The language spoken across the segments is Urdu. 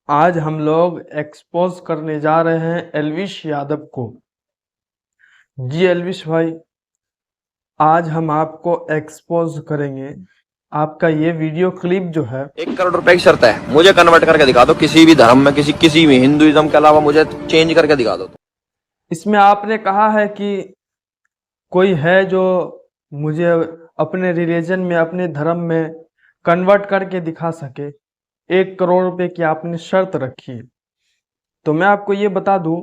آج ہم لوگ ایکسپوز کرنے جا رہے ہیں ایلوش یادو کو۔ جی ایلوش بھائی، آج ہم آپ کو ایکسپوز کریں گے۔ آپ کا یہ ویڈیو کلپ جو ہے 1 کروڑ روپے کی شرط ہے، مجھے کنورٹ کر کے دکھا دو کسی بھی دھرم میں، کسی بھی ہندوازم کے علاوہ مجھے چینج کر کے دکھا دو۔ اس میں آپ نے کہا ہے کہ کوئی ہے جو مجھے اپنے ریلیجن میں، اپنے دھرم میں کنورٹ کر کے دکھا سکے۔ 1 کروڑ روپے کی آپ نے شرط رکھی ہے۔ تو میں آپ کو یہ بتا دوں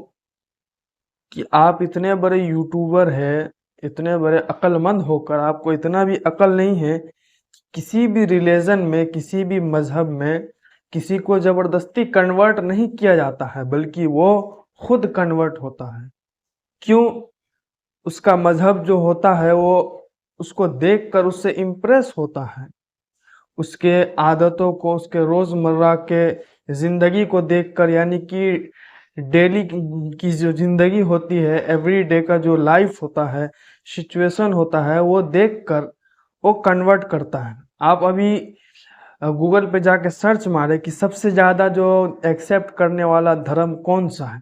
کہ آپ اتنے بڑے یوٹیوبر ہیں، اتنے بڑے عقل مند ہو کر آپ کو اتنا بھی عقل نہیں ہے کہ کسی بھی ریلیجن میں، کسی بھی مذہب میں کسی کو زبردستی کنورٹ نہیں کیا جاتا ہے، بلکہ وہ خود کنورٹ ہوتا ہے۔ کیوں؟ اس کا مذہب جو ہوتا ہے وہ اس کو دیکھ کر اس سے امپریس ہوتا ہے، اس کے عادتوں کو، اس کے روزمرہ کے زندگی کو دیکھ کر، یعنی کہ ڈیلی کی جو زندگی ہوتی ہے، ایوری ڈے کا جو لائف ہوتا ہے، سچویشن ہوتا ہے، وہ دیکھ کر وہ کنورٹ کرتا ہے۔ آپ ابھی گوگل پہ جا کے سرچ مارے کہ سب سے زیادہ جو ایکسیپٹ کرنے والا دھرم کون سا ہے،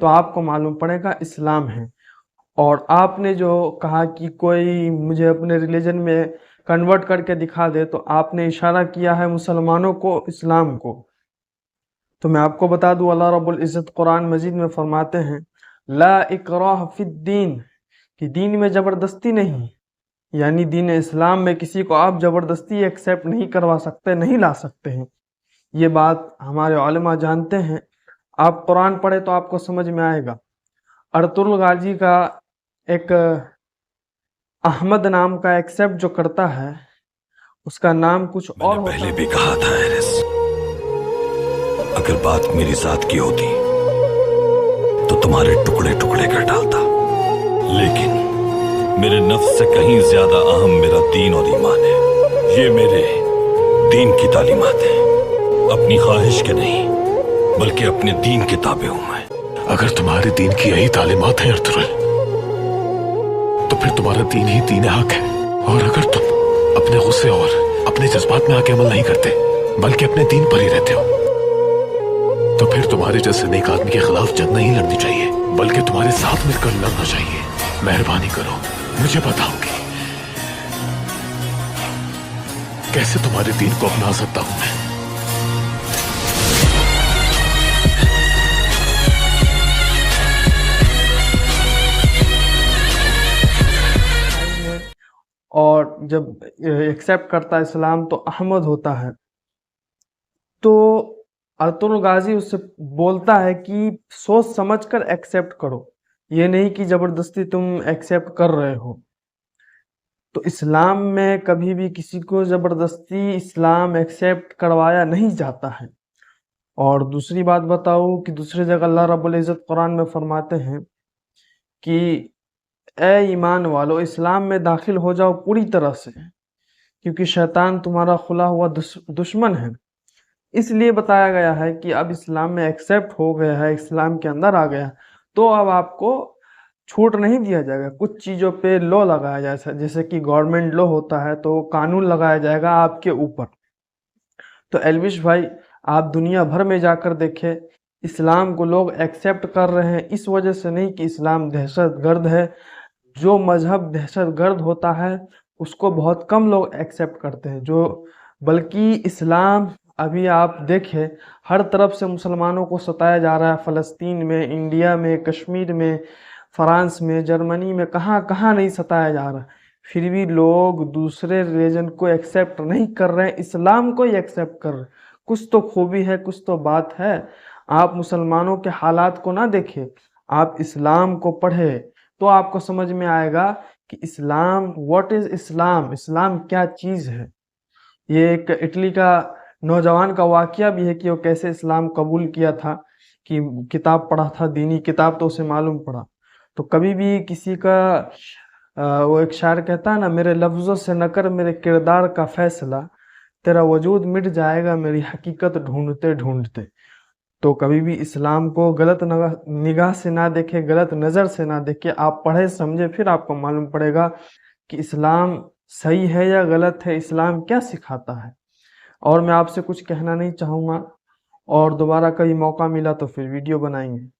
تو آپ کو معلوم پڑے گا اسلام ہے۔ اور آپ نے جو کہا کہ کوئی مجھے اپنے ریلیجن میں کنورٹ کر کے دکھا دے، تو آپ نے اشارہ کیا ہے مسلمانوں کو، اسلام کو۔ تو میں آپ کو بتا دوں، اللہ رب العزت قرآن مجید میں فرماتے ہیں لا اکراہ فی الدین، کہ دین میں زبردستی نہیں، یعنی دین اسلام میں کسی کو آپ زبردستی ایکسیپٹ نہیں کروا سکتے، نہیں لا سکتے ہیں۔ یہ بات ہمارے علماء جانتے ہیں۔ آپ قرآن پڑھے تو آپ کو سمجھ میں آئے گا۔ ارطغرل غازی کا ایک احمد نام کا ایکسیپٹ جو کرتا ہے، اس کا نام کچھ اور ہوتا ہے۔ میں نے پہلے بھی کہا تھا ایرس، اگر بات میری ذات کی ہوتی تو تمہارے ٹکڑے ٹکڑے کر ڈالتا، لیکن میرے نفس سے کہیں زیادہ اہم میرا دین اور ایمان ہے۔ یہ میرے دین کی تعلیمات ہیں، اپنی خواہش کے نہیں بلکہ اپنے دین کے تابع ہوں میں۔ اگر تمہارے دین کی یہی تعلیمات ہیں ارطغرل، تو پھر تمہارا دین ہی دین حق ہے۔ اور اگر تم اپنے غصے اور اپنے جذبات میں آ کے عمل نہیں کرتے بلکہ اپنے دین پر ہی رہتے ہو، تو پھر تمہارے جیسے نیک آدمی کے خلاف جنگ نہیں لڑنی چاہیے بلکہ تمہارے ساتھ مل کر لڑنا چاہیے۔ مہربانی کرو، مجھے بتاؤ کہ کیسے تمہارے دین کو اپنا سکتا ہوں میں۔ اور جب ایکسیپٹ کرتا ہے اسلام تو احمد ہوتا ہے، تو ارطغرل غازی اس سے بولتا ہے کہ سوچ سمجھ کر ایکسیپٹ کرو، یہ نہیں کہ زبردستی تم ایکسیپٹ کر رہے ہو۔ تو اسلام میں کبھی بھی کسی کو زبردستی اسلام ایکسیپٹ کروایا نہیں جاتا ہے۔ اور دوسری بات بتاؤ کہ دوسری جگہ اللہ رب العزت قرآن میں فرماتے ہیں کہ اے ایمان والو، اسلام میں داخل ہو جاؤ پوری طرح سے، کیونکہ شیطان تمہارا کھلا ہوا دشمن ہے۔ اس لیے بتایا گیا ہے کہ اب اسلام میں ایکسیپٹ ہو گیا ہے، اسلام کے اندر آ گیا، تو اب آپ کو چھوٹ نہیں دیا جائے گا۔ کچھ چیزوں پہ لو لگایا جائے، جیسے کہ گورنمنٹ لو ہوتا ہے تو قانون لگایا جائے گا آپ کے اوپر۔ تو ایلوش بھائی، آپ دنیا بھر میں جا کر دیکھیں، اسلام کو لوگ ایکسیپٹ کر رہے ہیں، اس وجہ سے نہیں کہ اسلام دہشت گرد ہے۔ جو مذہب دہشت گرد ہوتا ہے اس کو بہت کم لوگ ایکسیپٹ کرتے ہیں، بلکہ اسلام ابھی آپ دیکھیں ہر طرف سے مسلمانوں کو ستایا جا رہا ہے، فلسطین میں، انڈیا میں، کشمیر میں، فرانس میں، جرمنی میں، کہاں کہاں نہیں ستایا جا رہا، پھر بھی لوگ دوسرے ریلیجن کو ایکسیپٹ نہیں کر رہے ہیں، اسلام کو ہی ایکسیپٹ کر رہے ہیں۔ کچھ تو خوبی ہے، کچھ تو بات ہے۔ آپ مسلمانوں کے حالات کو نہ دیکھیں، آپ اسلام کو پڑھیں تو آپ کو سمجھ میں آئے گا کہ اسلام، واٹ از اسلام، اسلام کیا چیز ہے۔ یہ ایک اٹلی کا نوجوان کا واقعہ بھی ہے کہ وہ کیسے اسلام قبول کیا تھا، کہ کتاب پڑھا تھا، دینی کتاب، تو اسے معلوم پڑا۔ تو کبھی بھی کسی کا وہ ایک شاعر کہتا ہے نا، میرے لفظوں سے نہ کر میرے کردار کا فیصلہ، تیرا وجود مٹ جائے گا میری حقیقت ڈھونڈتے ڈھونڈتے۔ تو کبھی بھی اسلام کو غلط نگاہ سے نہ دیکھے، غلط نظر سے نہ دیکھے، آپ پڑھے سمجھے، پھر آپ کو معلوم پڑے گا کہ اسلام صحیح ہے یا غلط ہے، اسلام کیا سکھاتا ہے۔ اور میں آپ سے کچھ کہنا نہیں چاہوں گا، اور دوبارہ کبھی موقع ملا تو پھر ویڈیو بنائیں گے.